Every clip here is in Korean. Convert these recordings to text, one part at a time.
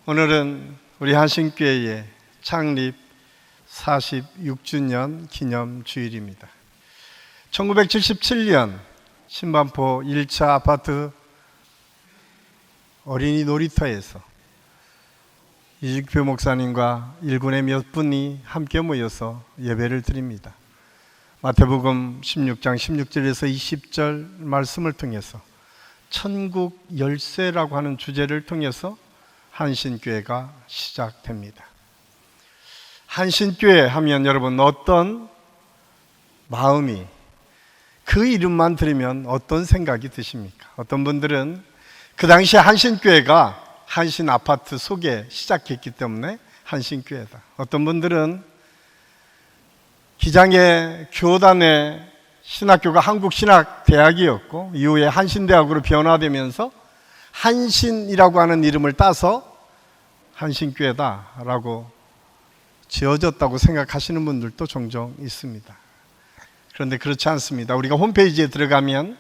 오늘은 우리 한신교회의 창립 46주년 기념 주일입니다. 1977년 신반포 1차 아파트 어린이 놀이터에서 이직표 목사님과 일군의 몇 분이 함께 모여서 예배를 드립니다. 마태복음 16장 16절에서 20절 말씀을 통해서 천국 열쇠라고 하는 주제를 통해서 한신교회가 시작됩니다. 한신교회 하면 여러분 어떤 마음이, 그 이름만 들으면 어떤 생각이 드십니까? 어떤 분들은 그 당시에 한신교회가 한신 아파트 속에 시작했기 때문에 한신교회다. 어떤 분들은 기장의 교단의 신학교가 한국신학대학이었고 이후에 한신대학으로 변화되면서 한신이라고 하는 이름을 따서 한신교회다라고 지어졌다고 생각하시는 분들도 종종 있습니다. 그런데 그렇지 않습니다. 우리가 홈페이지에 들어가면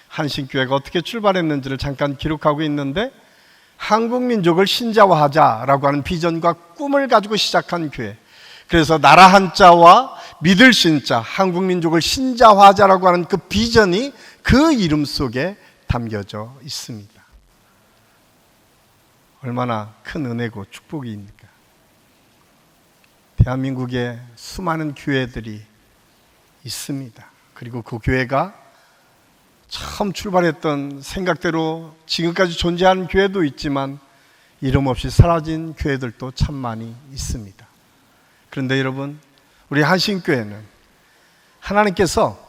한신교회가 어떻게 출발했는지를 잠깐 기록하고 있는데, 한국민족을 신자화하자라고 하는 비전과 꿈을 가지고 시작한 교회. 그래서 나라 한자와 믿을 신자, 한국민족을 신자화하자라고 하는 그 비전이 그 이름 속에 담겨져 있습니다. 얼마나 큰 은혜고 축복입니까? 대한민국에 수많은 교회들이 있습니다. 그리고 그 교회가 처음 출발했던 생각대로 지금까지 존재하는 교회도 있지만 이름 없이 사라진 교회들도 참 많이 있습니다. 그런데 여러분, 우리 한신교회는 하나님께서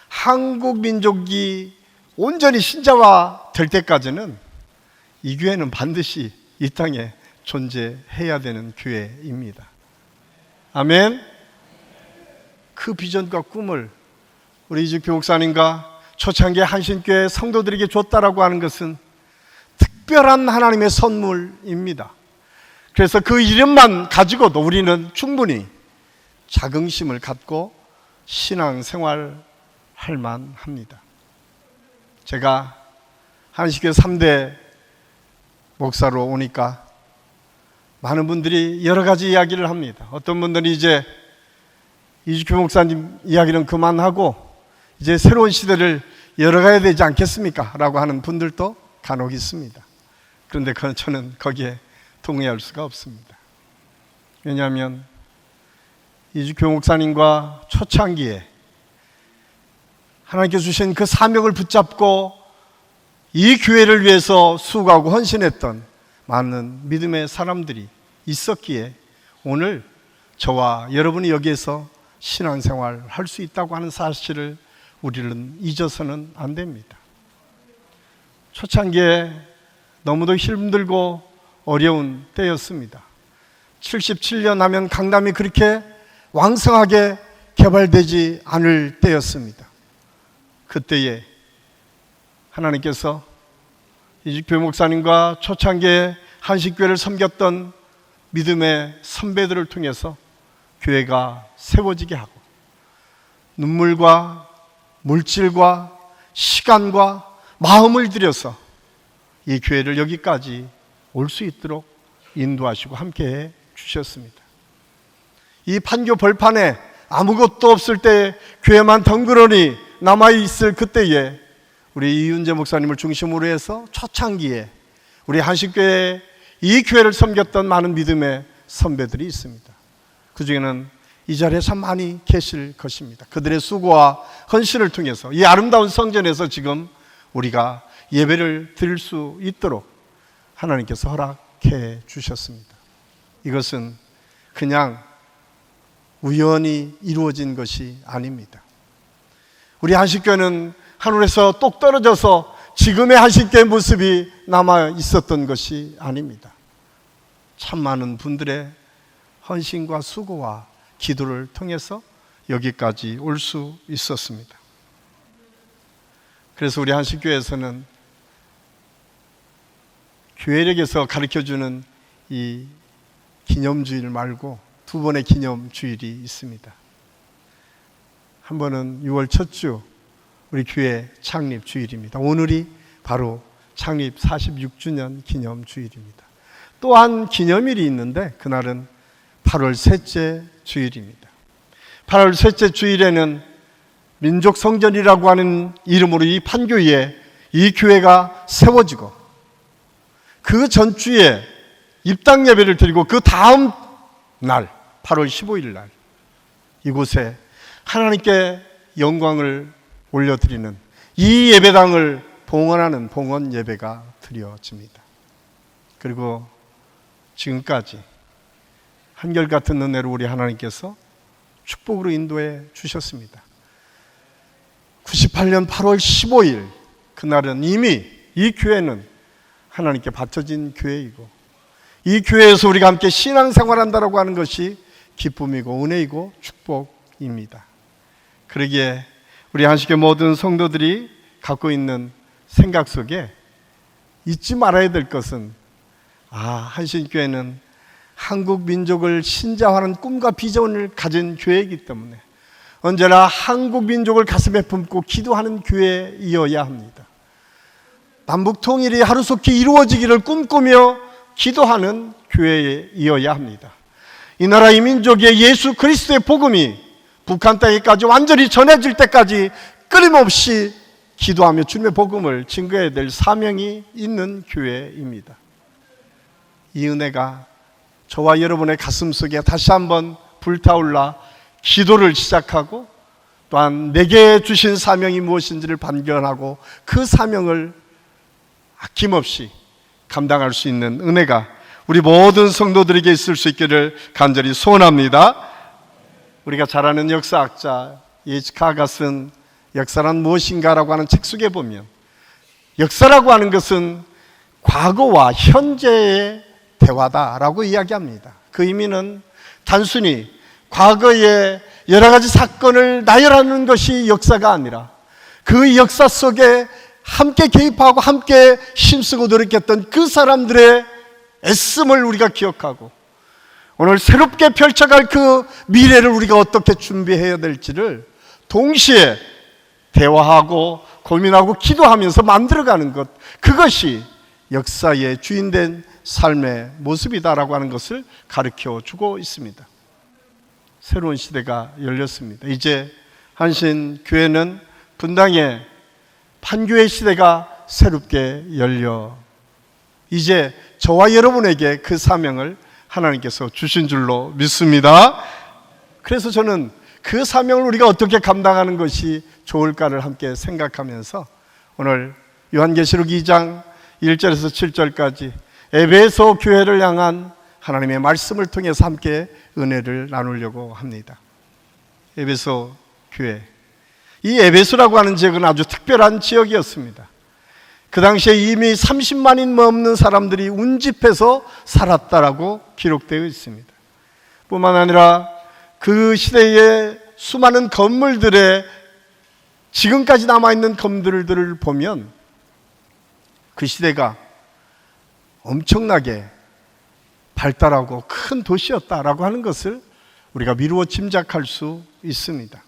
한국 민족이 온전히 신자화 될 때까지는 이 교회는 반드시 이 땅에 존재해야 되는 교회입니다. 아멘. 그 비전과 꿈을 우리 이직표 목사님과 초창기 한신교회 성도들에게 줬다라고 하는 것은 특별한 하나님의 선물입니다. 그래서 그 이름만 가지고도 우리는 충분히 자긍심을 갖고 신앙생활 할 만합니다. 제가 한신교회 3대 목사로 오니까 많은 분들이 여러 가지 이야기를 합니다. 어떤 분들은 이제 이직표 목사님 이야기는 그만하고 이제 새로운 시대를 열어가야 되지 않겠습니까? 라고 하는 분들도 간혹 있습니다. 그런데 저는 거기에 동의할 수가 없습니다. 왜냐하면 이직표 목사님과 초창기에 하나님께서 주신 그 사명을 붙잡고 이 교회를 위해서 수고하고 헌신했던 많은 믿음의 사람들이 있었기에 오늘 저와 여러분이 여기에서 신앙생활 할 수 있다고 하는 사실을 우리는 잊어서는 안 됩니다. 초창기에 너무도 힘들고 어려운 때였습니다. 77년 하면 강남이 그렇게 왕성하게 개발되지 않을 때였습니다. 그때에 하나님께서 이직표 목사님과 초창기에 한신교회를 섬겼던 믿음의 선배들을 통해서 교회가 세워지게 하고 눈물과 물질과 시간과 마음을 들여서 이 교회를 여기까지 올 수 있도록 인도하시고 함께해 주셨습니다. 이 판교 벌판에 아무것도 없을 때 교회만 덩그러니 남아있을 그때에 우리 이윤재 목사님을 중심으로 해서 초창기에 우리 한신교회 이 교회를 섬겼던 많은 믿음의 선배들이 있습니다. 그 중에는 이 자리에 참 많이 계실 것입니다. 그들의 수고와 헌신을 통해서 이 아름다운 성전에서 지금 우리가 예배를 드릴 수 있도록 하나님께서 허락해 주셨습니다. 이것은 그냥 우연히 이루어진 것이 아닙니다. 우리 한신교회는 하늘에서 똑 떨어져서 지금의 한신교회 모습이 남아 있었던 것이 아닙니다. 참 많은 분들의 헌신과 수고와 기도를 통해서 여기까지 올 수 있었습니다. 그래서 우리 한신교회에서는 교회력에서 가르쳐주는 이 기념주일 말고 두 번의 기념주일이 있습니다. 한 번은 6월 첫 주 우리 교회 창립 주일입니다. 오늘이 바로 창립 46주년 기념 주일입니다. 또한 기념일이 있는데 그날은 8월 셋째 주일입니다. 8월 셋째 주일에는 민족 성전이라고 하는 이름으로 이 판교에 이 교회가 세워지고 그 전주에 입당 예배를 드리고 그 다음 날 8월 15일 날 이곳에 하나님께 영광을 올려드리는 이 예배당을 봉헌하는 봉헌 예배가 드려집니다. 그리고 지금까지 한결같은 은혜로 우리 하나님께서 축복으로 인도해 주셨습니다. 98년 8월 15일 그날은 이미 이 교회는 하나님께 바쳐진 교회이고 이 교회에서 우리가 함께 신앙생활한다라고 하는 것이 기쁨이고 은혜이고 축복입니다. 그러기에 우리 한식의 모든 성도들이 갖고 있는 생각 속에 잊지 말아야 될 것은 한신교회는 한국 민족을 신자화하는 꿈과 비전을 가진 교회이기 때문에 언제나 한국 민족을 가슴에 품고 기도하는 교회이어야 합니다. 남북 통일이 하루속히 이루어지기를 꿈꾸며 기도하는 교회이어야 합니다. 이 나라 이 민족의 예수 그리스도의 복음이 북한 땅에까지 완전히 전해질 때까지 끊임없이 기도하며 주님의 복음을 증거해야 될 사명이 있는 교회입니다. 이 은혜가 저와 여러분의 가슴 속에 다시 한번 불타올라 기도를 시작하고 또한 내게 주신 사명이 무엇인지를 발견하고 그 사명을 아낌없이 감당할 수 있는 은혜가 우리 모든 성도들에게 있을 수 있기를 간절히 소원합니다. 우리가 잘 아는 역사학자 H.K가 쓴 역사란 무엇인가라고 하는 책 속에 보면 역사라고 하는 것은 과거와 현재의 대화다라고 이야기합니다. 그 의미는 단순히 과거의 여러 가지 사건을 나열하는 것이 역사가 아니라 그 역사 속에 함께 개입하고 함께 힘쓰고 노력했던 그 사람들의 애씀을 우리가 기억하고 오늘 새롭게 펼쳐갈 그 미래를 우리가 어떻게 준비해야 될지를 동시에 대화하고 고민하고 기도하면서 만들어가는 것, 그것이 역사의 주인된 삶의 모습이다라고 하는 것을 가르쳐 주고 있습니다. 새로운 시대가 열렸습니다. 이제 한신교회는 분당의 판교의 시대가 새롭게 열려 이제 저와 여러분에게 그 사명을 하나님께서 주신 줄로 믿습니다. 그래서 저는 그 사명을 우리가 어떻게 감당하는 것이 좋을까를 함께 생각하면서 오늘 요한계시록 2장 1절에서 7절까지 에베소 교회를 향한 하나님의 말씀을 통해서 함께 은혜를 나누려고 합니다. 에베소 교회, 이 에베소라고 하는 지역은 아주 특별한 지역이었습니다. 그 당시에 이미 30만인 넘는 사람들이 운집해서 살았다라고 기록되어 있습니다. 뿐만 아니라 그 시대의 수많은 건물들에 지금까지 남아있는 건물들을 보면 그 시대가 엄청나게 발달하고 큰 도시였다라고 하는 것을 우리가 미루어 짐작할 수 있습니다.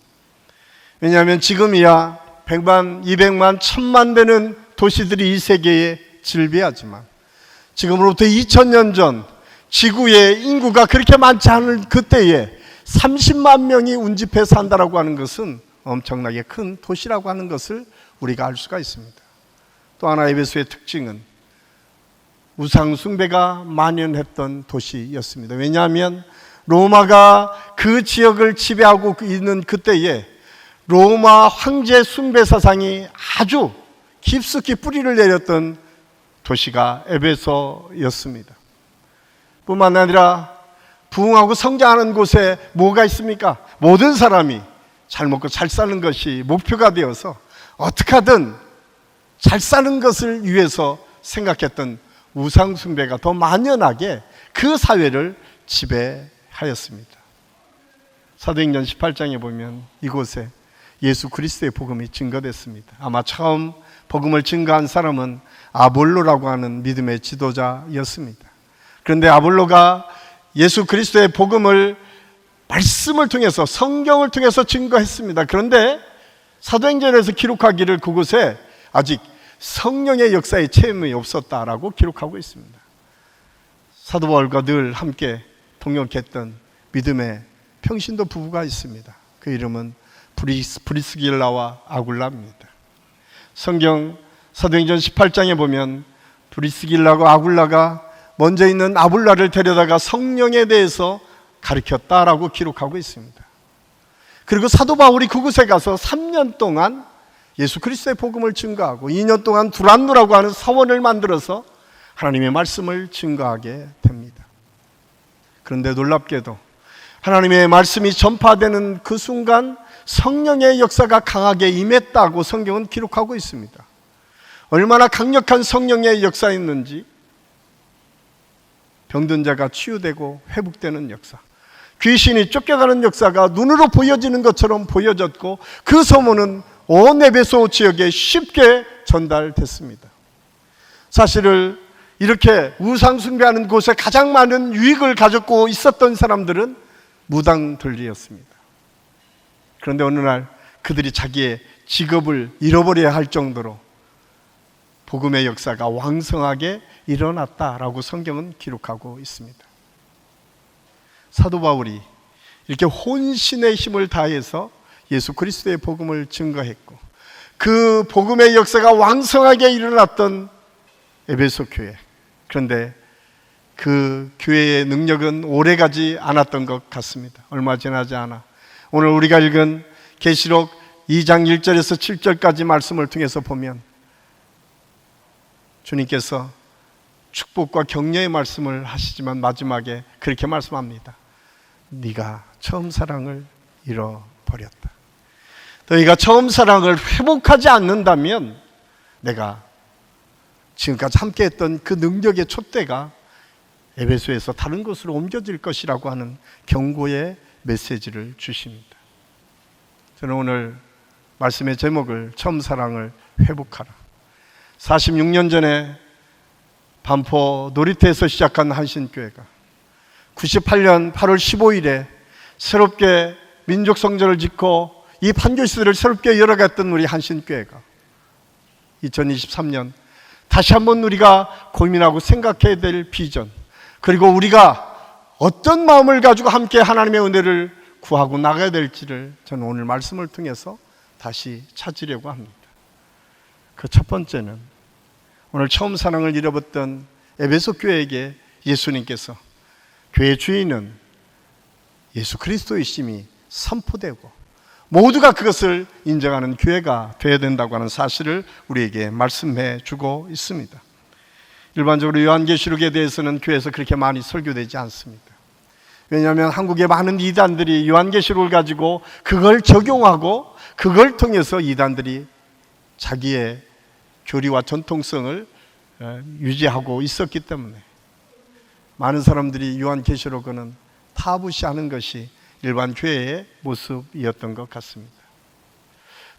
왜냐하면 지금이야 100만, 200만, 1000만 되는 도시들이 이 세계에 즐비하지만 지금으로부터 2000년 전 지구의 인구가 그렇게 많지 않은 그때에 30만 명이 운집해 산다라고 하는 것은 엄청나게 큰 도시라고 하는 것을 우리가 알 수가 있습니다. 또 하나 에베소의 특징은 우상 숭배가 만연했던 도시였습니다. 왜냐하면 로마가 그 지역을 지배하고 있는 그때에 로마 황제 숭배 사상이 아주 깊숙이 뿌리를 내렸던 도시가 에베소였습니다. 뿐만 아니라 부흥하고 성장하는 곳에 뭐가 있습니까? 모든 사람이 잘 먹고 잘 사는 것이 목표가 되어서 어떻게 하든 잘 사는 것을 위해서 생각했던 우상 숭배가 더 만연하게 그 사회를 지배하였습니다. 사도행전 18장에 보면 이곳에 예수 그리스도의 복음이 증거됐습니다. 아마 처음 복음을 증거한 사람은 아볼로라고 하는 믿음의 지도자였습니다. 그런데 아볼로가 예수 그리스도의 복음을 말씀을 통해서 성경을 통해서 증거했습니다. 그런데 사도행전에서 기록하기를 그곳에 아직 성령의 역사의 체험이 없었다라고 기록하고 있습니다. 사도 바울과 늘 함께 동역했던 믿음의 평신도 부부가 있습니다. 그 이름은 브리스길라와 아굴라입니다. 성경 사도행전 18장에 보면 브리스길라와 아굴라가 먼저 있는 아굴라를 데려다가 성령에 대해서 가르쳤다라고 기록하고 있습니다. 그리고 사도 바울이 그곳에 가서 3년 동안 예수 그리스도의 복음을 증거하고 2년 동안 두란노라고 하는 사원을 만들어서 하나님의 말씀을 증거하게 됩니다. 그런데 놀랍게도 하나님의 말씀이 전파되는 그 순간 성령의 역사가 강하게 임했다고 성경은 기록하고 있습니다. 얼마나 강력한 성령의 역사였는지, 병든 자가 치유되고 회복되는 역사, 귀신이 쫓겨가는 역사가 눈으로 보여지는 것처럼 보여졌고 그 소문은 온 에베소 지역에 쉽게 전달됐습니다. 사실을 이렇게 우상 숭배하는 곳에 가장 많은 유익을 가졌고 있었던 사람들은 무당들이었습니다. 그런데 어느 날 그들이 자기의 직업을 잃어버려야 할 정도로 복음의 역사가 왕성하게 일어났다라고 성경은 기록하고 있습니다. 사도 바울이 이렇게 혼신의 힘을 다해서 예수 그리스도의 복음을 증거했고 그 복음의 역사가 왕성하게 일어났던 에베소 교회, 그런데 그 교회의 능력은 오래가지 않았던 것 같습니다. 얼마 지나지 않아 오늘 우리가 읽은 계시록 2장 1절에서 7절까지 말씀을 통해서 보면 주님께서 축복과 격려의 말씀을 하시지만 마지막에 그렇게 말씀합니다. 네가 처음 사랑을 잃어버렸다. 너희가 처음 사랑을 회복하지 않는다면 내가 지금까지 함께했던 그 능력의 촛대가 에베소에서 다른 곳으로 옮겨질 것이라고 하는 경고의 메시지를 주십니다. 저는 오늘 말씀의 제목을 처음 사랑을 회복하라. 46년 전에 반포 놀이터에서 시작한 한신교회가 98년 8월 15일에 새롭게 민족성전을 짓고 이 판교시설을 새롭게 열어갔던 우리 한신교회가 2023년 다시 한번 우리가 고민하고 생각해야 될 비전, 그리고 우리가 어떤 마음을 가지고 함께 하나님의 은혜를 구하고 나가야 될지를 저는 오늘 말씀을 통해서 다시 찾으려고 합니다. 그 첫 번째는 오늘 처음 사랑을 잃어버렸던 에베소 교회에게 예수님께서 교회 주인은 예수 그리스도이심이 선포되고 모두가 그것을 인정하는 교회가 되어야 된다고 하는 사실을 우리에게 말씀해 주고 있습니다. 일반적으로 요한계시록에 대해서는 교회에서 그렇게 많이 설교되지 않습니다. 왜냐하면 한국의 많은 이단들이 요한계시록을 가지고 그걸 적용하고 그걸 통해서 이단들이 자기의 교리와 전통성을 유지하고 있었기 때문에 많은 사람들이 요한계시록은 타부시하는 것이 일반 교회의 모습이었던 것 같습니다.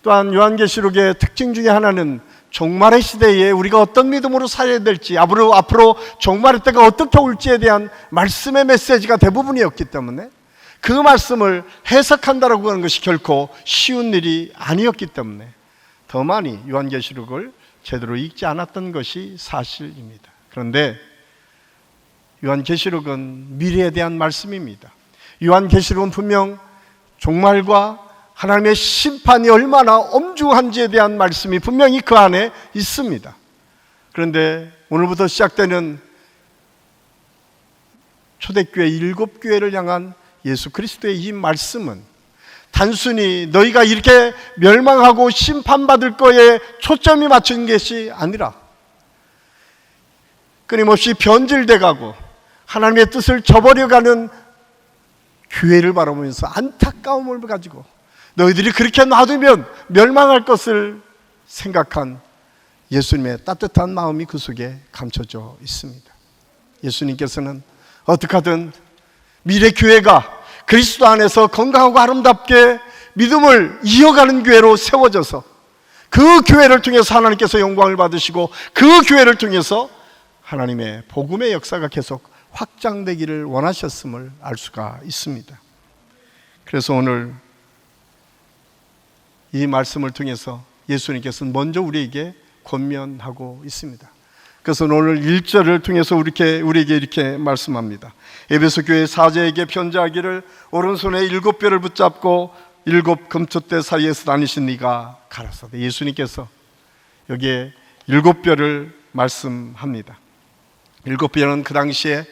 또한 요한계시록의 특징 중에 하나는 종말의 시대에 우리가 어떤 믿음으로 살아야 될지, 앞으로 종말의 때가 어떻게 올지에 대한 말씀의 메시지가 대부분이었기 때문에 그 말씀을 해석한다라고 하는 것이 결코 쉬운 일이 아니었기 때문에 더 많이 요한계시록을 제대로 읽지 않았던 것이 사실입니다. 그런데 요한계시록은 미래에 대한 말씀입니다. 요한계시록은 분명 종말과 하나님의 심판이 얼마나 엄중한지에 대한 말씀이 분명히 그 안에 있습니다. 그런데 오늘부터 시작되는 초대교회 7교회를 향한 예수 그리스도의 이 말씀은 단순히 너희가 이렇게 멸망하고 심판받을 거에 초점이 맞춘 것이 아니라 끊임없이 변질돼 가고 하나님의 뜻을 저버려가는 교회를 바라보면서 안타까움을 가지고 너희들이 그렇게 놔두면 멸망할 것을 생각한 예수님의 따뜻한 마음이 그 속에 감춰져 있습니다. 예수님께서는 어떻게 하든 미래 교회가 그리스도 안에서 건강하고 아름답게 믿음을 이어가는 교회로 세워져서 그 교회를 통해서 하나님께서 영광을 받으시고 그 교회를 통해서 하나님의 복음의 역사가 계속 확장되기를 원하셨음을 알 수가 있습니다. 그래서 오늘 이 말씀을 통해서 예수님께서는 먼저 우리에게 권면하고 있습니다. 그래서 오늘 1절을 통해서 우리에게 이렇게 말씀합니다. 에베소 교회 사제에게 편지하기를 오른손에 7뼈를 붙잡고 7 금폛대 사이에서 다니신 네가 가라사대. 예수님께서 여기에 7뼈를 말씀합니다. 7뼈는 그 당시에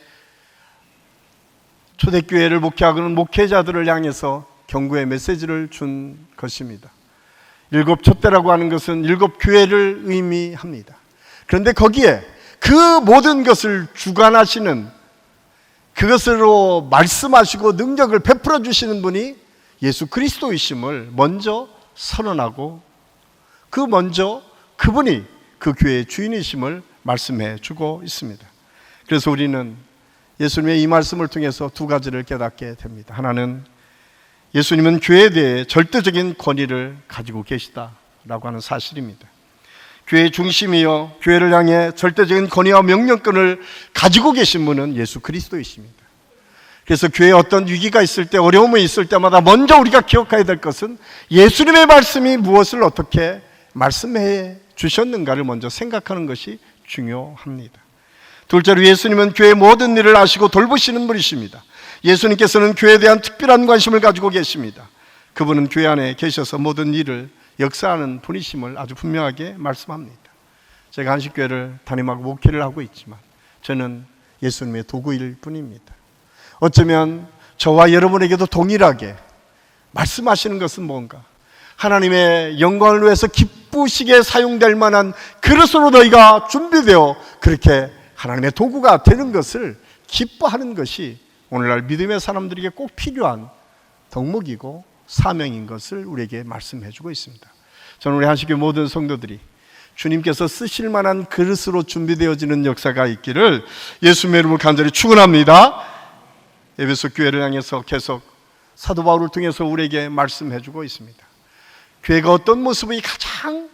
초대교회를 목회하고는 목회자들을 향해서 경고의 메시지를 준 것입니다. 7 촛대라고 하는 것은 7 교회를 의미합니다. 그런데 거기에 그 모든 것을 주관하시는, 그것으로 말씀하시고 능력을 베풀어 주시는 분이 예수 그리스도이심을 먼저 선언하고, 그분이 그 교회의 주인이심을 말씀해 주고 있습니다. 그래서 우리는 예수님의 이 말씀을 통해서 2가지를 깨닫게 됩니다. 하나는 예수님은 교회에 대해 절대적인 권위를 가지고 계시다라고 하는 사실입니다. 교회의 중심이요, 교회를 향해 절대적인 권위와 명령권을 가지고 계신 분은 예수 그리스도이십니다. 그래서 교회에 어떤 위기가 있을 때, 어려움이 있을 때마다 먼저 우리가 기억해야 될 것은 예수님의 말씀이 무엇을 어떻게 말씀해 주셨는가를 먼저 생각하는 것이 중요합니다. 둘째로 예수님은 교회의 모든 일을 아시고 돌보시는 분이십니다. 예수님께서는 교회에 대한 특별한 관심을 가지고 계십니다. 그분은 교회 안에 계셔서 모든 일을 역사하는 분이심을 아주 분명하게 말씀합니다. 제가 한식교회를 담임하고 목회를 하고 있지만 저는 예수님의 도구일 뿐입니다. 어쩌면 저와 여러분에게도 동일하게 말씀하시는 것은 뭔가, 하나님의 영광을 위해서 기쁘시게 사용될 만한 그릇으로 너희가 준비되어 그렇게 하나님의 도구가 되는 것을 기뻐하는 것이 오늘날 믿음의 사람들에게 꼭 필요한 덕목이고 사명인 것을 우리에게 말씀해 주고 있습니다. 저는 우리 한식교회 모든 성도들이 주님께서 쓰실 만한 그릇으로 준비되어지는 역사가 있기를 예수님의 이름으로 간절히 축원합니다. 에베소 교회를 향해서 계속 사도 바울을 통해서 우리에게 말씀해 주고 있습니다. 교회가 어떤 모습이 가장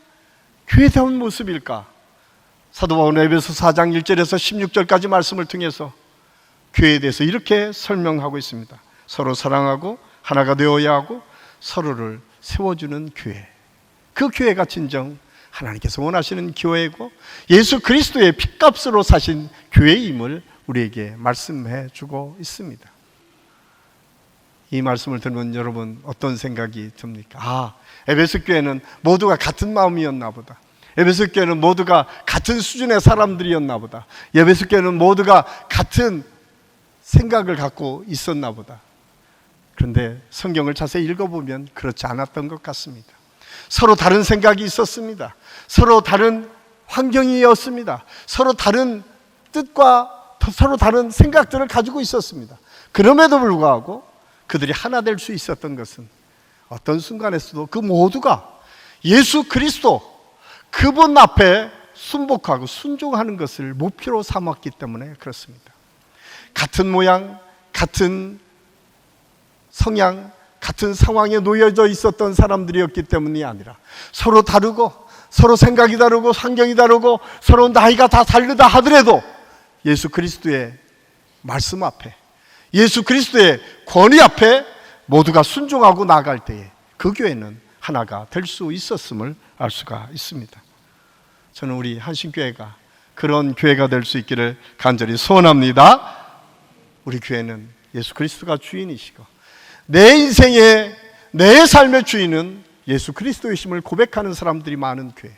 교회다운 모습일까? 사도 바울은 에베소 4장 1절에서 16절까지 말씀을 통해서 교회에 대해서 이렇게 설명하고 있습니다. 서로 사랑하고 하나가 되어야 하고 서로를 세워주는 교회, 그 교회가 진정 하나님께서 원하시는 교회고 예수 그리스도의 핏값으로 사신 교회임을 우리에게 말씀해 주고 있습니다. 이 말씀을 들으면 여러분 어떤 생각이 듭니까? 에베소 교회는 모두가 같은 마음이었나 보다. 에베소 교회는 모두가 같은 수준의 사람들이었나 보다. 에베소 교회는 모두가 같은 생각을 갖고 있었나 보다. 그런데 성경을 자세히 읽어보면 그렇지 않았던 것 같습니다. 서로 다른 생각이 있었습니다. 서로 다른 환경이었습니다. 서로 다른 뜻과 서로 다른 생각들을 가지고 있었습니다. 그럼에도 불구하고 그들이 하나 될 수 있었던 것은 어떤 순간에서도 그 모두가 예수 그리스도, 그분 앞에 순복하고 순종하는 것을 목표로 삼았기 때문에 그렇습니다. 같은 모양, 같은 성향, 같은 상황에 놓여져 있었던 사람들이었기 때문이 아니라 서로 다르고 서로 생각이 다르고 환경이 다르고 서로 나이가 다 다르다 하더라도 예수 그리스도의 말씀 앞에, 예수 그리스도의 권위 앞에 모두가 순종하고 나아갈 때에 그 교회는 하나가 될 수 있었음을 알 수가 있습니다. 저는 우리 한신교회가 그런 교회가 될 수 있기를 간절히 소원합니다. 우리 교회는 예수 그리스도가 주인이시고 내 인생의, 내 삶의 주인은 예수 그리스도이심을 고백하는 사람들이 많은 교회.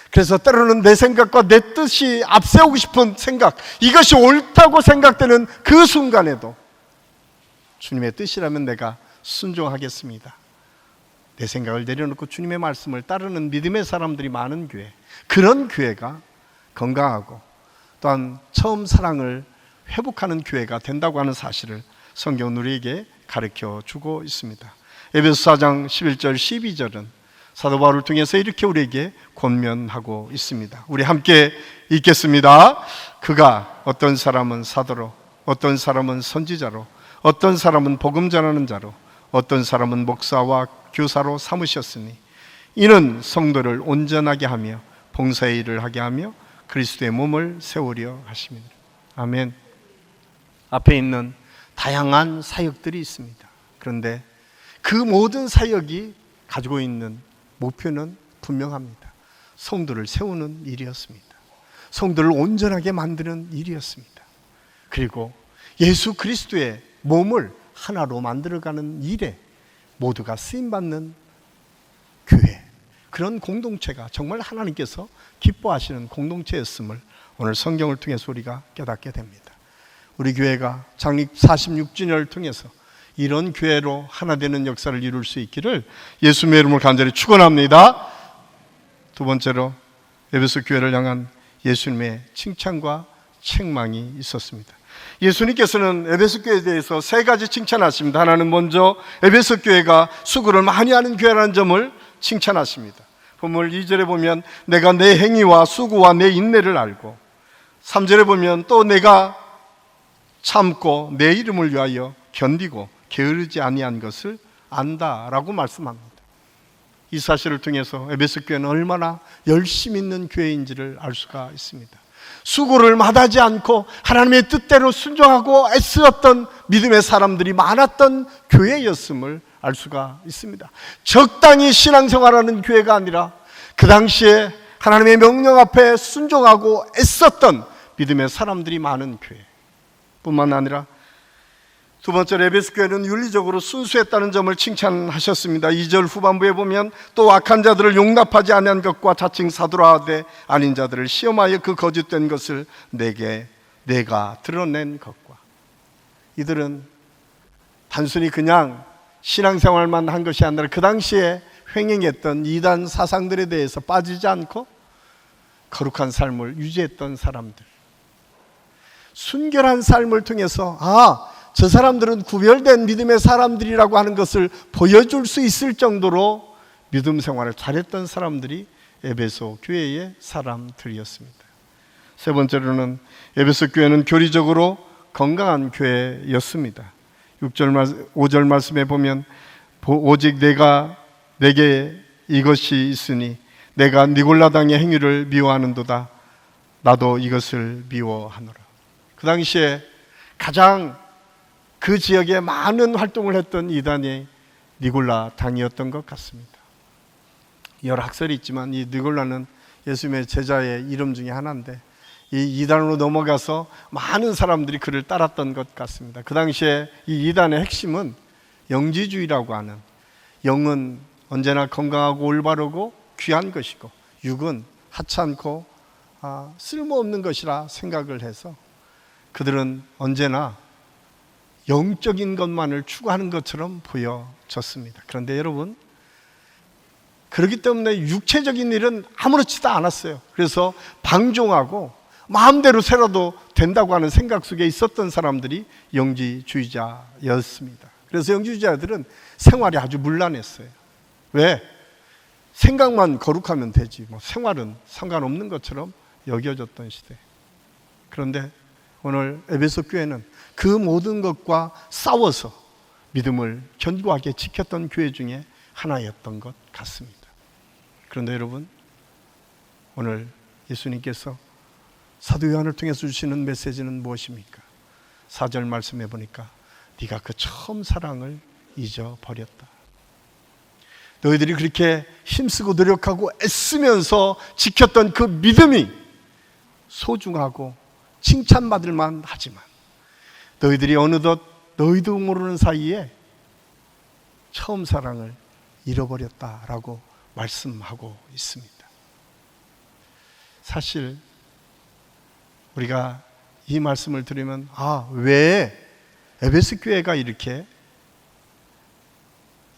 그래서 때로는 내 생각과 내 뜻이 앞세우고 싶은 생각, 이것이 옳다고 생각되는 그 순간에도 주님의 뜻이라면 내가 순종하겠습니다. 내 생각을 내려놓고 주님의 말씀을 따르는 믿음의 사람들이 많은 교회, 그런 교회가 건강하고 또한 처음 사랑을 회복하는 교회가 된다고 하는 사실을 성경은 우리에게 가르쳐 주고 있습니다. 에베소 4장 11절 12절은 사도 바울을 통해서 이렇게 우리에게 권면하고 있습니다. 우리 함께 읽겠습니다. 그가 어떤 사람은 사도로, 어떤 사람은 선지자로, 어떤 사람은 복음 전하는 자로, 어떤 사람은 목사와 교사로 삼으셨으니 이는 성도를 온전하게 하며 봉사의 일을 하게 하며 그리스도의 몸을 세우려 하심이니라. 아멘. 앞에 있는 다양한 사역들이 있습니다. 그런데 그 모든 사역이 가지고 있는 목표는 분명합니다. 성도를 세우는 일이었습니다. 성도를 온전하게 만드는 일이었습니다. 그리고 예수 그리스도의 몸을 하나로 만들어가는 일에 모두가 쓰임받는 교회, 그런 공동체가 정말 하나님께서 기뻐하시는 공동체였음을 오늘 성경을 통해서 우리가 깨닫게 됩니다. 우리 교회가 창립 46주년을 통해서 이런 교회로 하나 되는 역사를 이룰 수 있기를 예수님의 이름으로 간절히 축원합니다. 두 번째로 에베소 교회를 향한 예수님의 칭찬과 책망이 있었습니다. 예수님께서는 에베소 교회에 대해서 세 가지 칭찬하십니다. 하나는 먼저 에베소 교회가 수고를 많이 하는 교회라는 점을 칭찬하십니다. 본문 2절에 보면 내가 내 행위와 수고와 내 인내를 알고, 3절에 보면 또 내가 참고 내 이름을 위하여 견디고 게으르지 아니한 것을 안다라고 말씀합니다. 이 사실을 통해서 에베소 교회는 얼마나 열심 있는 교회인지를 알 수가 있습니다. 수고를 마다하지 않고 하나님의 뜻대로 순종하고 애쓰었던 믿음의 사람들이 많았던 교회였음을 알 수가 있습니다. 적당히 신앙생활하는 교회가 아니라 그 당시에 하나님의 명령 앞에 순종하고 애썼던 믿음의 사람들이 많은 교회 뿐만 아니라 두 번째로 에베소 교회는 윤리적으로 순수했다는 점을 칭찬하셨습니다. 2절 후반부에 보면 또 악한 자들을 용납하지 아니한 것과 자칭 사도라 하되 아닌 자들을 시험하여 그 거짓된 것을 내가 드러낸 것과. 이들은 단순히 그냥 신앙생활만 한 것이 아니라 그 당시에 횡행했던 이단 사상들에 대해서 빠지지 않고 거룩한 삶을 유지했던 사람들, 순결한 삶을 통해서 저 사람들은 구별된 믿음의 사람들이라고 하는 것을 보여줄 수 있을 정도로 믿음 생활을 잘했던 사람들이 에베소 교회의 사람들이었습니다. 세 번째로는 에베소 교회는 교리적으로 건강한 교회였습니다. 5절 말씀에 보면 오직 내게 이것이 있으니 내가 니골라 당의 행위를 미워하는도다. 나도 이것을 미워하노라. 그 당시에 가장 그 지역에 많은 활동을 했던 이단이 니골라 당이었던 것 같습니다. 여러 학설이 있지만 이 니골라는 예수님의 제자의 이름 중에 하나인데 이 이단으로 넘어가서 많은 사람들이 그를 따랐던 것 같습니다. 그 당시에 이 이단의 핵심은 영지주의라고 하는, 영은 언제나 건강하고 올바르고 귀한 것이고 육은 하찮고 쓸모없는 것이라 생각을 해서 그들은 언제나 영적인 것만을 추구하는 것처럼 보여졌습니다. 그런데 여러분, 그렇기 때문에 육체적인 일은 아무렇지도 않았어요. 그래서 방종하고 마음대로 살아도 된다고 하는 생각 속에 있었던 사람들이 영지주의자였습니다. 그래서 영지주의자들은 생활이 아주 문란했어요. 왜? 생각만 거룩하면 되지 생활은 상관없는 것처럼 여겨졌던 시대. 그런데 오늘 에베소 교회는 그 모든 것과 싸워서 믿음을 견고하게 지켰던 교회 중에 하나였던 것 같습니다. 그런데 여러분, 오늘 예수님께서 사도 요한을 통해서 주시는 메시지는 무엇입니까? 4절 말씀해 보니까 네가 그 처음 사랑을 잊어버렸다. 너희들이 그렇게 힘쓰고 노력하고 애쓰면서 지켰던 그 믿음이 소중하고 칭찬받을 만하지만 너희들이 어느덧 너희도 모르는 사이에 처음 사랑을 잃어버렸다라고 말씀하고 있습니다. 사실 우리가 이 말씀을 들으면 왜 에베소 교회가 이렇게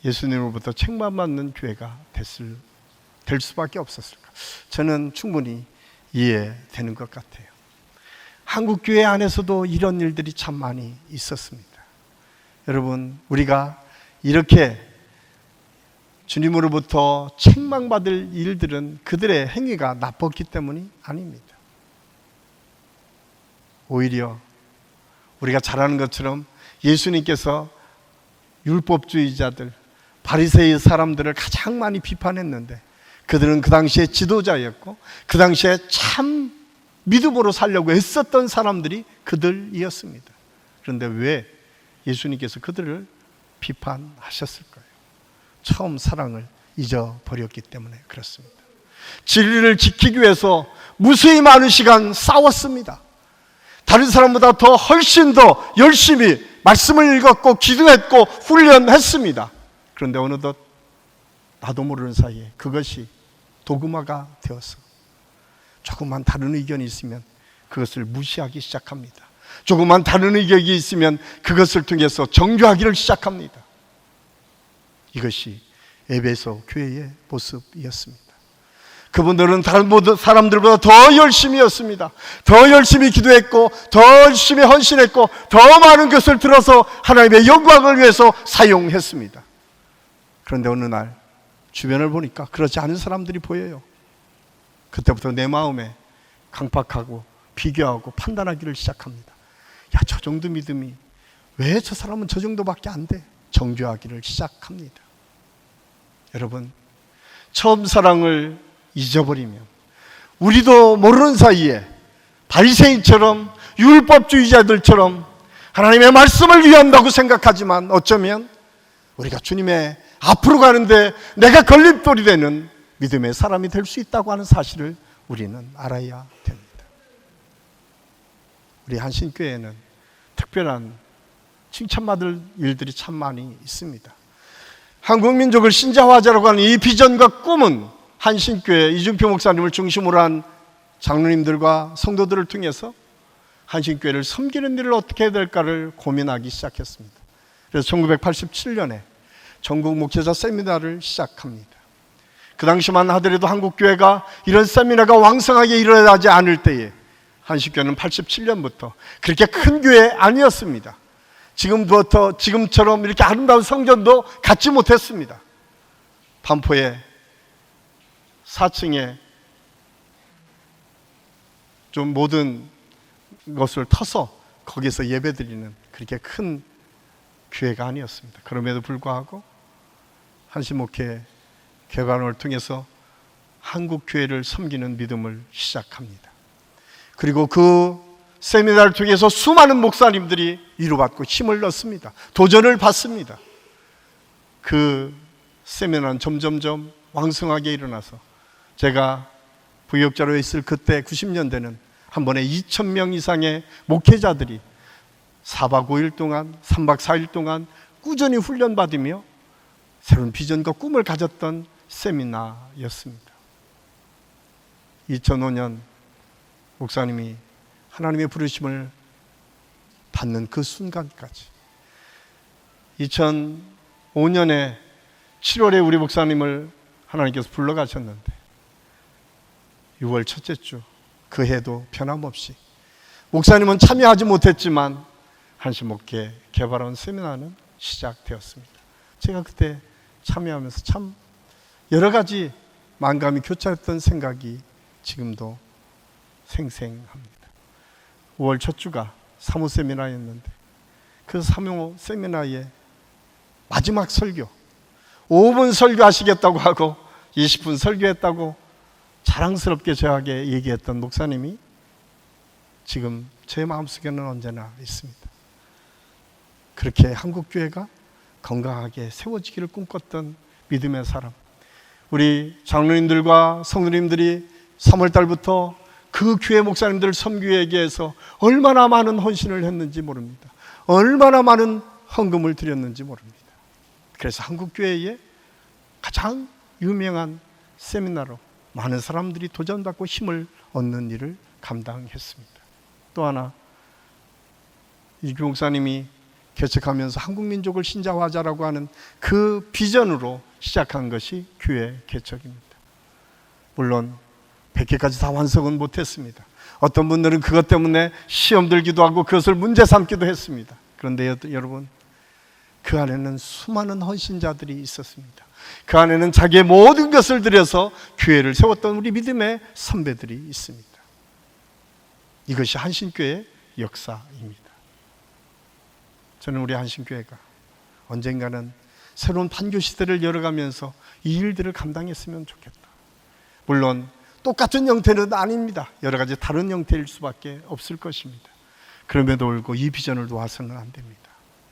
예수님으로부터 책망받는 교회가 될 수밖에 없었을까? 저는 충분히 이해되는 것 같아요. 한국 교회 안에서도 이런 일들이 참 많이 있었습니다. 여러분, 우리가 이렇게 주님으로부터 책망받을 일들은 그들의 행위가 나빴기 때문이 아닙니다. 오히려 우리가 잘 아는 것처럼 예수님께서 율법주의자들, 바리새의 사람들을 가장 많이 비판했는데 그들은 그 당시에 지도자였고 그 당시에 참 믿음으로 살려고 애썼던 사람들이 그들이었습니다. 그런데 왜 예수님께서 그들을 비판하셨을까요? 처음 사랑을 잊어버렸기 때문에 그렇습니다. 진리를 지키기 위해서 무수히 많은 시간 싸웠습니다. 다른 사람보다 훨씬 더 열심히 말씀을 읽었고 기도했고 훈련했습니다. 그런데 어느덧 나도 모르는 사이에 그것이 도그마가 되어서 조금만 다른 의견이 있으면 그것을 무시하기 시작합니다. 조금만 다른 의견이 있으면 그것을 통해서 정죄하기를 시작합니다. 이것이 에베소 교회의 모습이었습니다. 그분들은 다른 사람들보다 더 열심히 였습니다. 더 열심히 기도했고 더 열심히 헌신했고 더 많은 것을 들어서 하나님의 영광을 위해서 사용했습니다. 그런데 어느 날 주변을 보니까 그렇지 않은 사람들이 보여요. 그때부터 내 마음에 강박하고 비교하고 판단하기를 시작합니다. 야, 저 정도 믿음이 왜 저 사람은 저 정도밖에 안 돼? 정죄하기를 시작합니다. 여러분, 처음 사랑을 잊어버리면 우리도 모르는 사이에 바리새인처럼 율법주의자들처럼 하나님의 말씀을 위한다고 생각하지만 어쩌면 우리가 주님의 앞으로 가는데 내가 걸림돌이 되는 믿음의 사람이 될 수 있다고 하는 사실을 우리는 알아야 됩니다. 우리 한신교회에는 특별한 칭찬받을 일들이 참 많이 있습니다. 한국민족을 신자화자라고 하는 이 비전과 꿈은 한신교회 이준표 목사님을 중심으로 한 장로님들과 성도들을 통해서 한신교회를 섬기는 일을 어떻게 해야 될까를 고민하기 시작했습니다. 그래서 1987년에 전국 목회자 세미나를 시작합니다. 그 당시만 하더라도 한국교회가 이런 세미나가 왕성하게 일어나지 않을 때에 한신교회는 87년부터 그렇게 큰 교회 아니었습니다. 지금처럼 이렇게 아름다운 성전도 갖지 못했습니다. 반포에 4층에 좀 모든 것을 터서 거기서 예배드리는 그렇게 큰 교회가 아니었습니다. 그럼에도 불구하고 한신목회 개관을 통해서 한국교회를 섬기는 믿음을 시작합니다. 그리고 그 세미나를 통해서 수많은 목사님들이 위로받고 힘을 얻습니다. 도전을 받습니다. 그 세미나는 점점점 왕성하게 일어나서 제가 부역자로 있을 그때 90년대는 한 번에 2,000명 이상의 목회자들이 4박 5일 동안 3박 4일 동안 꾸준히 훈련받으며 새로운 비전과 꿈을 가졌던 세미나였습니다. 2005년 목사님이 하나님의 부르심을 받는 그 순간까지 2005년에 7월에 우리 목사님을 하나님께서 불러가셨는데 6월 첫째 주 그 해도 변함없이 목사님은 참여하지 못했지만 한신목회 개발원 세미나는 시작되었습니다. 제가 그때 참여하면서 참 여러 가지 만감이 교차했던 생각이 지금도 생생합니다. 5월 첫 주가 사모 세미나였는데 그 사모 세미나의 마지막 설교 5분 설교하시겠다고 하고 20분 설교했다고 자랑스럽게 저에게 얘기했던 목사님이 지금 제 마음속에는 언제나 있습니다. 그렇게 한국교회가 건강하게 세워지기를 꿈꿨던 믿음의 사람, 우리 장로님들과 성도님들이 3월달부터 그 교회 목사님들을 섬기기 위해서 얼마나 많은 헌신을 했는지 모릅니다. 얼마나 많은 헌금을 드렸는지 모릅니다. 그래서 한국교회의 가장 유명한 세미나로 많은 사람들이 도전받고 힘을 얻는 일을 감당했습니다. 또 하나, 이규 목사님이 개척하면서 한국민족을 신자화자라고 하는 그 비전으로 시작한 것이 교회 개척입니다. 물론 100개까지 다 완성은 못했습니다. 어떤 분들은 그것 때문에 시험 들기도 하고 그것을 문제 삼기도 했습니다. 그런데 여러분, 그 안에는 수많은 헌신자들이 있었습니다. 그 안에는 자기의 모든 것을 들여서 교회를 세웠던 우리 믿음의 선배들이 있습니다. 이것이 한신교회의 역사입니다. 저는 우리 한신교회가 언젠가는 새로운 판교 시대를 열어가면서 이 일들을 감당했으면 좋겠다. 물론 똑같은 형태는 아닙니다. 여러 가지 다른 형태일 수밖에 없을 것입니다. 그럼에도 불구하고 이 비전을 놓아서는 안 됩니다.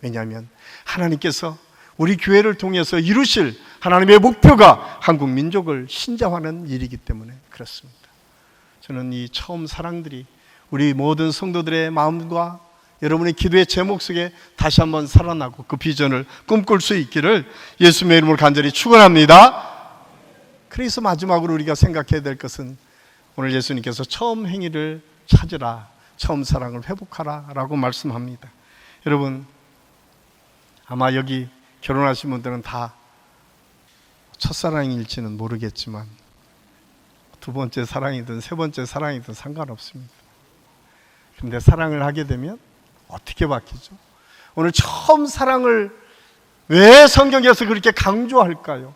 왜냐하면 하나님께서 우리 교회를 통해서 이루실 하나님의 목표가 한국 민족을 신자화하는 일이기 때문에 그렇습니다. 저는 이 처음 사랑들이 우리 모든 성도들의 마음과 여러분의 기도의 제목 속에 다시 한번 살아나고 그 비전을 꿈꿀 수 있기를 예수님의 이름으로 간절히 축원합니다. 그래서 마지막으로 우리가 생각해야 될 것은 오늘 예수님께서 처음 행위를 찾으라, 처음 사랑을 회복하라 라고 말씀합니다. 여러분, 아마 여기 결혼하신 분들은 다 첫사랑일지는 모르겠지만 두 번째 사랑이든 세 번째 사랑이든 상관없습니다. 그런데 사랑을 하게 되면 어떻게 바뀌죠? 오늘 처음 사랑을 왜 성경에서 그렇게 강조할까요?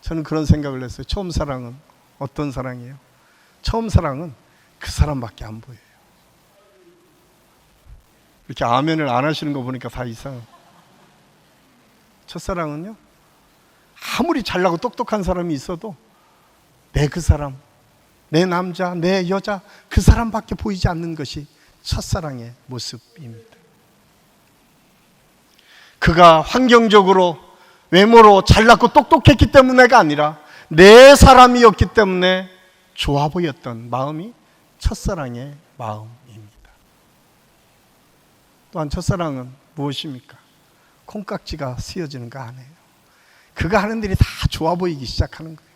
저는 그런 생각을 했어요. 처음 사랑은 어떤 사랑이에요? 처음 사랑은 그 사람밖에 안 보여요. 이렇게 아멘을 안 하시는 거 보니까 다 이상해요. 첫사랑은요, 아무리 잘나고 똑똑한 사람이 있어도 내 그 사람, 내 남자, 내 여자, 그 사람밖에 보이지 않는 것이 첫사랑의 모습입니다. 그가 환경적으로 외모로 잘났고 똑똑했기 때문에가 아니라 내 사람이었기 때문에 좋아 보였던 마음이 첫사랑의 마음입니다. 또한 첫사랑은 무엇입니까? 콩깍지가 씌어지는 거 아니에요. 그가 하는 일이 다 좋아 보이기 시작하는 거예요.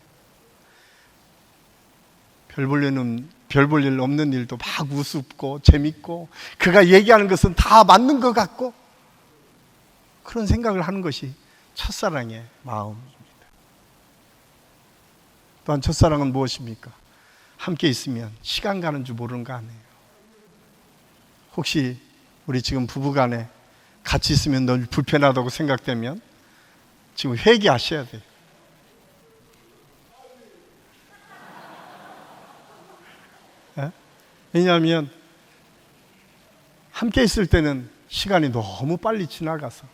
별 볼 일 없는 일도 막 우습고 재밌고 그가 얘기하는 것은 다 맞는 것 같고 그런 생각을 하는 것이 첫사랑의 마음입니다. 또한 첫사랑은 무엇입니까? 함께 있으면 시간 가는 줄 모르는 거 아니에요. 혹시 우리 지금 부부간에 같이 있으면 널 불편하다고 생각되면 지금 회개하셔야 돼요. 네? 왜냐하면 함께 있을 때는 시간이 너무 빨리 지나가서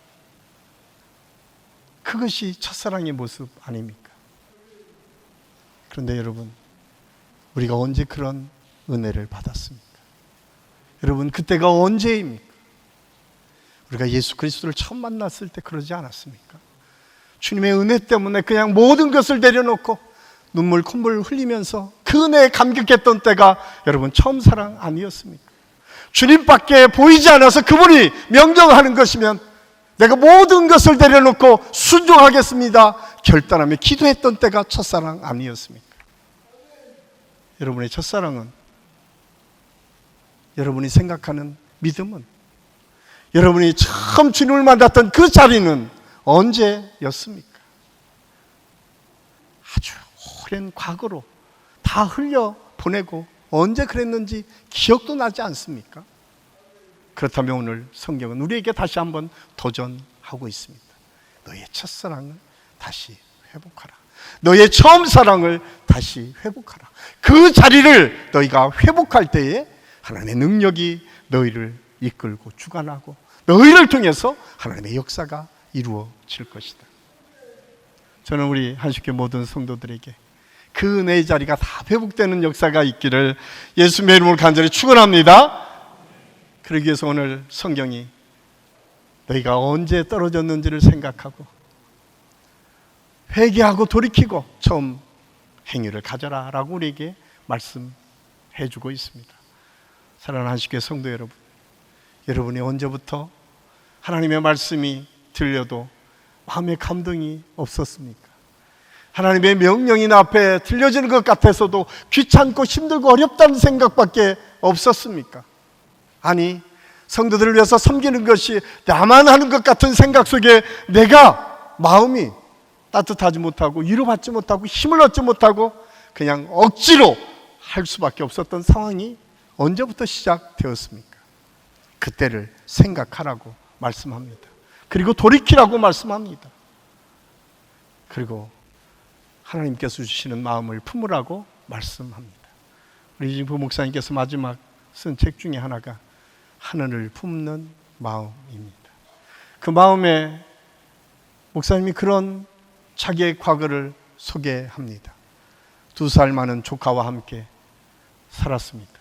그것이 첫사랑의 모습 아닙니까? 그런데 여러분, 우리가 언제 그런 은혜를 받았습니까? 여러분, 그때가 언제입니까? 우리가 예수 그리스도를 처음 만났을 때 그러지 않았습니까? 주님의 은혜 때문에 그냥 모든 것을 내려놓고 눈물 콧물 흘리면서 그 은혜에 감격했던 때가 여러분 처음 사랑 아니었습니까? 주님밖에 보이지 않아서 그분이 명령하는 것이면 내가 모든 것을 내려놓고 순종하겠습니다 결단하며 기도했던 때가 첫사랑 아니었습니까? 여러분의 첫사랑은, 여러분이 생각하는 믿음은, 여러분이 처음 주님을 만났던 그 자리는 언제였습니까? 아주 오랜 과거로 다 흘려보내고 언제 그랬는지 기억도 나지 않습니까? 그렇다면 오늘 성경은 우리에게 다시 한번 도전하고 있습니다. 너의 첫사랑을 다시 회복하라. 너의 처음 사랑을 다시 회복하라. 그 자리를 너희가 회복할 때에 하나님의 능력이 너희를 이끌고 주관하고 너희를 통해서 하나님의 역사가 이루어질 것이다. 저는 우리 한식교 모든 성도들에게 그 은혜의 자리가 다 회복되는 역사가 있기를 예수님의 이름으로 간절히 축원합니다. 그러기 위해서 오늘 성경이 너희가 언제 떨어졌는지를 생각하고 회개하고 돌이키고 처음 행위를 가져라 라고 우리에게 말씀해 주고 있습니다. 사랑하는 한식교회 성도 여러분, 여러분이 언제부터 하나님의 말씀이 들려도 마음의 감동이 없었습니까? 하나님의 명령이 나 앞에 들려지는 것 같아서도 귀찮고 힘들고 어렵다는 생각밖에 없었습니까? 아니, 성도들을 위해서 섬기는 것이 나만 하는 것 같은 생각 속에 내가 마음이 따뜻하지 못하고 위로받지 못하고 힘을 얻지 못하고 그냥 억지로 할 수밖에 없었던 상황이 언제부터 시작되었습니까? 그때를 생각하라고 말씀합니다. 그리고 돌이키라고 말씀합니다. 그리고 하나님께서 주시는 마음을 품으라고 말씀합니다. 우리 지금 부목사님께서 마지막 쓴 책 중에 하나가 하늘을 품는 마음입니다. 그 마음에 목사님이 그런 자기의 과거를 소개합니다. 2살 많은 조카와 함께 살았습니다.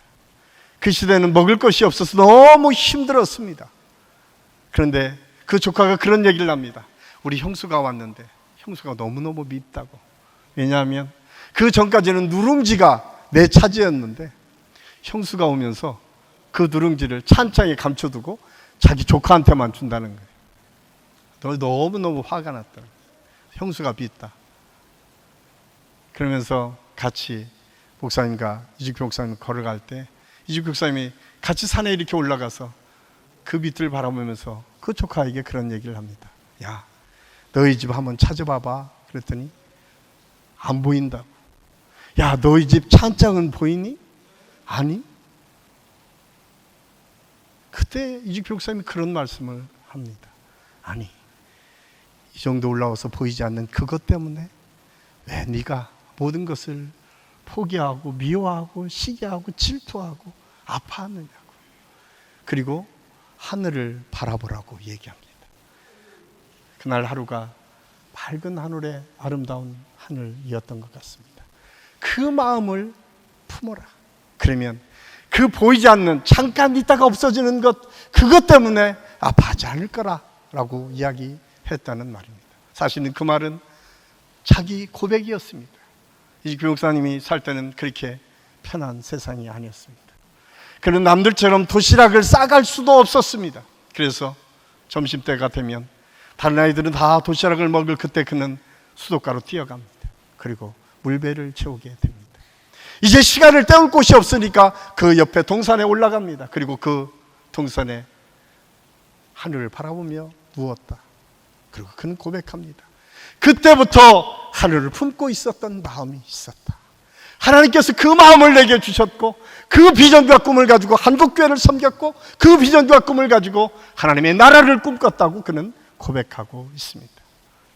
그 시대는 먹을 것이 없어서 너무 힘들었습니다. 그런데 그 조카가 그런 얘기를 합니다. 우리 형수가 왔는데 형수가 너무너무 밉다고. 왜냐하면 그 전까지는 누룽지가 내 차지였는데 형수가 오면서 그 누룽지를 찬장에 감춰두고 자기 조카한테만 준다는 거예요. 너무너무 화가 났다. 형수가 밉다. 그러면서 같이 목사님과 이주교 목사님 걸어갈 때 이주교 목사님이 같이 산에 이렇게 올라가서 그 밑을 바라보면서 그 조카에게 그런 얘기를 합니다. 야, 너희 집 한번 찾아봐봐. 그랬더니 안 보인다고. 야, 너희 집 찬장은 보이니? 아니. 그때 이주교 목사님이 그런 말씀을 합니다. 아니, 이 정도 올라와서 보이지 않는 그것 때문에 왜 네가 모든 것을 포기하고 미워하고 시기하고 질투하고 아파하느냐고. 그리고 하늘을 바라보라고 얘기합니다. 그날 하루가 맑은 하늘의 아름다운 하늘이었던 것 같습니다. 그 마음을 품어라. 그러면 그 보이지 않는 잠깐 있다가 없어지는 것, 그것 때문에 아파하지 않을 거라고 이야기했다는 말입니다. 사실은 그 말은 자기 고백이었습니다. 이주교 목사님이 살 때는 그렇게 편한 세상이 아니었습니다. 그는 남들처럼 도시락을 싸갈 수도 없었습니다. 그래서 점심때가 되면 다른 아이들은 다 도시락을 먹을 그때 그는 수도가로 뛰어갑니다. 그리고 물배를 채우게 됩니다. 이제 시간을 때울 곳이 없으니까 그 옆에 동산에 올라갑니다. 그리고 그 동산에 하늘을 바라보며 누웠다. 그리고 그는 고백합니다. 그때부터 하늘을 품고 있었던 마음이 있었다. 하나님께서 그 마음을 내게 주셨고 그 비전과 꿈을 가지고 한국교회를 섬겼고 그 비전과 꿈을 가지고 하나님의 나라를 꿈꿨다고 그는 고백하고 있습니다.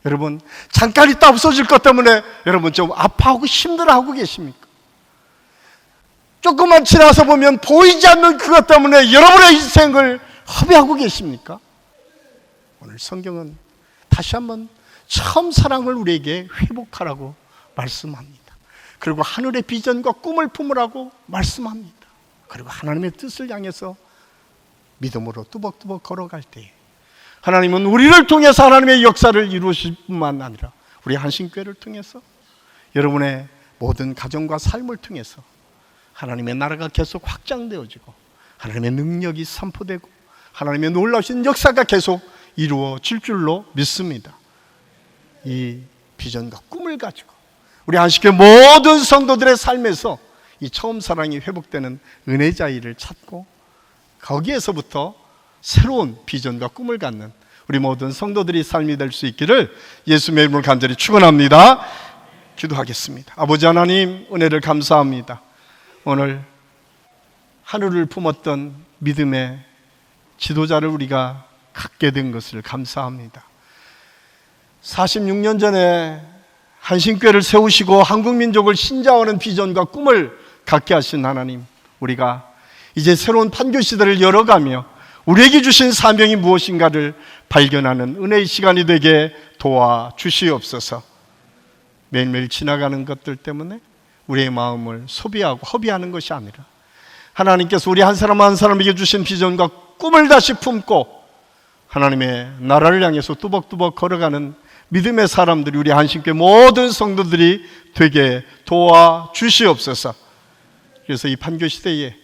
여러분, 잠깐 있다 없어질 것 때문에 여러분 좀 아파하고 힘들어하고 계십니까? 조금만 지나서 보면 보이지 않는 그것 때문에 여러분의 인생을 허비하고 계십니까? 오늘 성경은 다시 한번 처음 사랑을 우리에게 회복하라고 말씀합니다. 그리고 하늘의 비전과 꿈을 품으라고 말씀합니다. 그리고 하나님의 뜻을 향해서 믿음으로 뚜벅뚜벅 걸어갈 때 하나님은 우리를 통해서 하나님의 역사를 이루실 뿐만 아니라 우리 한신교회를 통해서 여러분의 모든 가정과 삶을 통해서 하나님의 나라가 계속 확장되어지고 하나님의 능력이 선포되고 하나님의 놀라우신 역사가 계속 이루어질 줄로 믿습니다. 이 비전과 꿈을 가지고 우리 한식교회 모든 성도들의 삶에서 이 처음 사랑이 회복되는 은혜 자리를 찾고 거기에서부터 새로운 비전과 꿈을 갖는 우리 모든 성도들이 삶이 될 수 있기를 예수님의 이름으로 간절히 축원합니다. 기도하겠습니다. 아버지 하나님, 은혜를 감사합니다. 오늘 하늘을 품었던 믿음의 지도자를 우리가 갖게 된 것을 감사합니다. 46년 전에 한신교회를 세우시고 한국민족을 신자하는 비전과 꿈을 갖게 하신 하나님, 우리가 이제 새로운 판교 시대를 열어가며 우리에게 주신 사명이 무엇인가를 발견하는 은혜의 시간이 되게 도와주시옵소서. 매일매일 지나가는 것들 때문에 우리의 마음을 소비하고 허비하는 것이 아니라 하나님께서 우리 한 사람 한 사람에게 주신 비전과 꿈을 다시 품고 하나님의 나라를 향해서 뚜벅뚜벅 걸어가는 믿음의 사람들이 우리 한신교회 모든 성도들이 되게 도와주시옵소서. 그래서 이 판교 시대에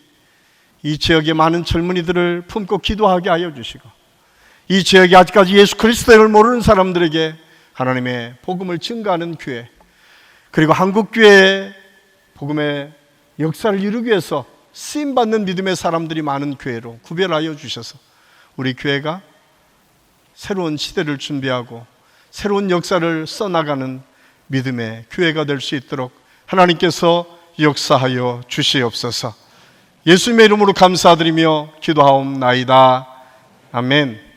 이 지역의 많은 젊은이들을 품고 기도하게 하여 주시고 이 지역에 아직까지 예수 그리스도를 모르는 사람들에게 하나님의 복음을 증거하는 교회, 그리고 한국교회의 복음의 역사를 이루기 위해서 쓰임받는 믿음의 사람들이 많은 교회로 구별하여 주셔서 우리 교회가 새로운 시대를 준비하고 새로운 역사를 써나가는 믿음의 교회가 될 수 있도록 하나님께서 역사하여 주시옵소서. 예수님의 이름으로 감사드리며 기도하옵나이다. 아멘.